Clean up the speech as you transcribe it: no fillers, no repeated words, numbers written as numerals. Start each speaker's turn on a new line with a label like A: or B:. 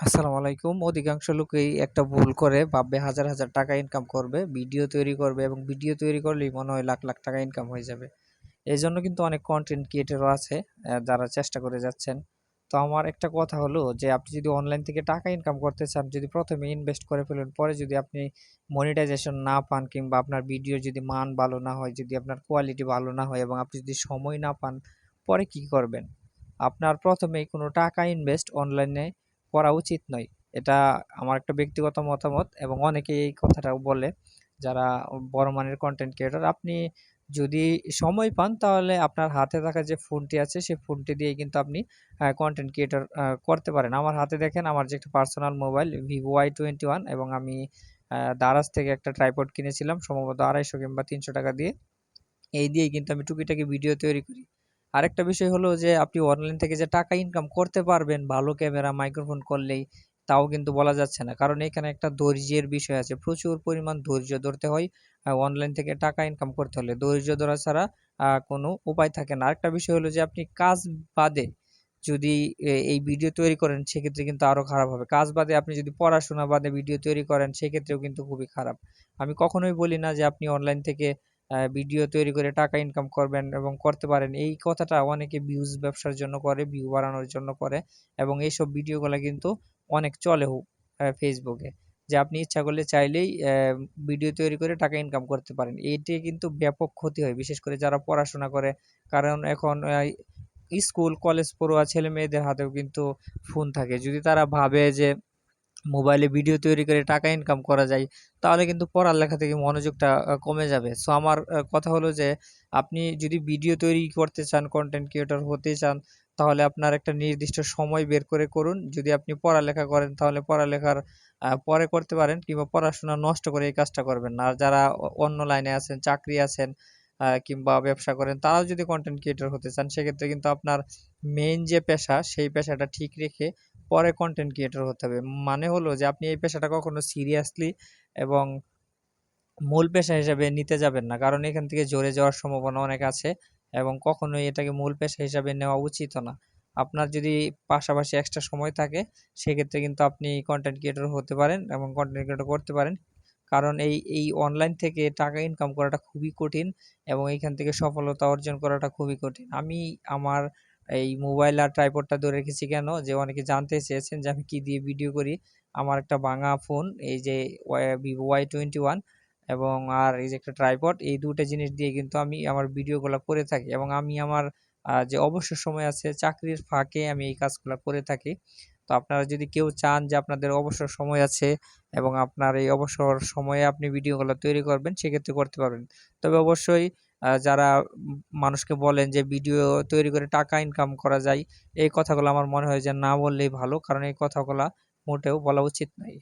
A: আসসালামু আলাইকুম। অধিকাংশ লোকই একটা ভুল করে ভাববে হাজার, হাজার টাকা ইনকাম করবে, ভিডিও তৈরি করবে এবং ভিডিও তৈরি করলেই মনে হয় লাখ, লাখ টাকা ইনকাম হয়ে যাবে। এজন্য কিন্তু অনেক কনটেন্ট ক্রিয়েটরও আছে যারা চেষ্টা করে যাচ্ছেন। তো আমার একটা কথা হলো যে আপনি যদি অনলাইন থেকে টাকা ইনকাম করতে চান, যদি ১ম এ ইনভেস্ট করে ফেলেন, পরে যদি আপনি মনিটাইজেশন না পান কিংবা আপনার ভিডিওর যদি মান ভালো না হয়, যদি আপনার কোয়ালিটি ভালো না হয় এবং আপনি যদি সময় না পান, পরে কি করবেন? আপনার ১ম এই কোনো টাকা ইনভেস্ট অনলাইনে করা উচিত নয়। এটা আমার একটা ব্যক্তিগত মতামত এবং অনেকেই এই কথাটাও বলে যারা বড় মানের কনটেন্ট ক্রিয়েটর। আপনি যদি সময় পান তাহলে আপনার হাতে থাকা যে ফোনটি আছে সেই ফোনটি দিয়েই কিন্তু আপনি কনটেন্ট ক্রিয়েটর করতে পারেন। আমার হাতে দেখেন আমার যে একটা পার্সোনাল মোবাইল Vivo Y21 এবং আমি দারাজ থেকে একটা ট্রাইপড কিনেছিলাম সম্ভবত ২৫০ কিংবা ৳৩০০ দিয়ে। এই দিয়েই কিন্তু আমি টুকিটাকি ভিডিও তৈরি করি। আরেকটা বিষয় হলো যে আপনি অনলাইন থেকে যে টাকা ইনকাম করতে পারবেন ভালো ক্যামেরা, মাইক্রোফোন করলেই, তাও কিন্তু বলা যাচ্ছে না। কারণ এখানে একটা ধৈর্যের বিষয় আছে। প্রচুর পরিমাণ ধৈর্য ধরতে হয় অনলাইন থেকে টাকা ইনকাম করতে হলে। ধৈর্য ধরা ছাড়া কোনো উপায় থাকে না। আরেকটা বিষয় হলো যে আপনি কাজ বাদে যদি এই ভিডিও তৈরি করেন সেক্ষেত্রে কিন্তু আরো খারাপ হবে। কাজ বাদে আপনি যদি পড়াশোনা বাদে ভিডিও তৈরি করেন সেক্ষেত্রেও কিন্তু খুবই খারাপ। আমি কখনোই বলি না যে আপনি অনলাইন থেকে ভিডিও তৈরি করে টাকা ইনকাম করবেন এবং করতে পারেন। এই কথাটা অনেকে ভিউজ ব্যবসার জন্য করে, ভিউ বাড়ানোর জন্য করে এবং এইসব ভিডিওগুলা কিন্তু অনেক চলেও Facebook এ। যে আপনি ইচ্ছা করলে চাইলেই ভিডিও তৈরি করে টাকা ইনকাম করতে পারেন। এতে কিন্তু ব্যাপক ক্ষতি হয়। বিশেষ করে যারা পড়াশোনা করে। কারণ এখন স্কুল, কলেজ পড়ুয়া ছেলেমেয়েদের হাতেও কিন্তু ফোন থাকে। যদি তারা ভাবে যে মোবাইলে ভিডিও তৈরি করে টাকা ইনকাম করা যায়, তাহলে কিন্তু পড়ালেখা থেকে মনোযোগটা কমে যাবে। সো আমার কথা হলো যে, আপনি যদি ভিডিও তৈরি করতে চান, কনটেন্ট ক্রিয়েটর হতে চান, তাহলে আপনার একটা নির্দিষ্ট সময় বের করে করুন। যদি আপনি পড়ালেখা করেন, তাহলে পড়ালেখার পরে করতে পারেন কিংবা পড়াশোনা নষ্ট করে এই কাজটা করবেন না। আর যারা অন্য লাইনে আছেন, চাকরি আছেন কিংবা ব্যবসা করেন, তারাও যদি কনটেন্ট ক্রিয়েটর হতে চান, সেক্ষেত্রে কিন্তু আপনার মেইন যে পেশা, সেই পেশাটা ঠিক রেখে পরে কনটেন্ট ক্রিয়েটর হতে হবে। মানে হলো যে আপনি এই পেশাটা কখনো সিরিয়াসলি এবং মূল পেশা হিসাবে নিতে যাবেন না। কারণ এখান থেকে ঝরে যাওয়ার সম্ভাবনা অনেক আছে এবং কখনোই এটাকে মূল পেশা হিসাবে নেওয়া উচিতও না। আপনার যদি পাশাপাশি এক্সট্রা সময় থাকে সেক্ষেত্রে কিন্তু আপনি কনটেন্ট ক্রিয়েটর হতে পারেন এবং কনটেন্ট ক্রিয়েটর করতে পারেন। কারণ এই অনলাইন থেকে টাকা ইনকাম করাটা খুবই কঠিন এবং এইখান থেকে সফলতা অর্জন করাটা খুবই কঠিন। আমি আমার এই মোবাইল আর ট্রাইপডটা ধরে রেখেছি কেন? যে অনেকে জানতে চেয়েছেন যে আমি কি দিয়ে ভিডিও করি। আমার একটা ভাঙা ফোন এই যে Vivo Y21 এবং আর এই যে একটা ট্রাইপড, এই ২ টা জিনিস দিয়ে কিন্তু আমি আমার ভিডিওগুলা করে থাকি এবং আমি আমার যে অবসর সময় আছে চাকরির ফাঁকে আমি এই কাজগুলা করে থাকি। তো আপনারা যদি কেউ চান যে আপনাদের অবসর সময় আছে এবং আপনার এই অবসর সময়ে আপনি ভিডিওগুলা তৈরি করবেন সেক্ষেত্রে করতে পারবেন। তবে অবশ্যই যারা মানুষকে বলেন যে ভিডিও তৈরি করে টাকা ইনকাম করা যায়, এই কথাগুলো আমার মনে হয় যে না বললেই ভালো। কারণ এই কথাগুলা মোটেও বলা উচিত নয়।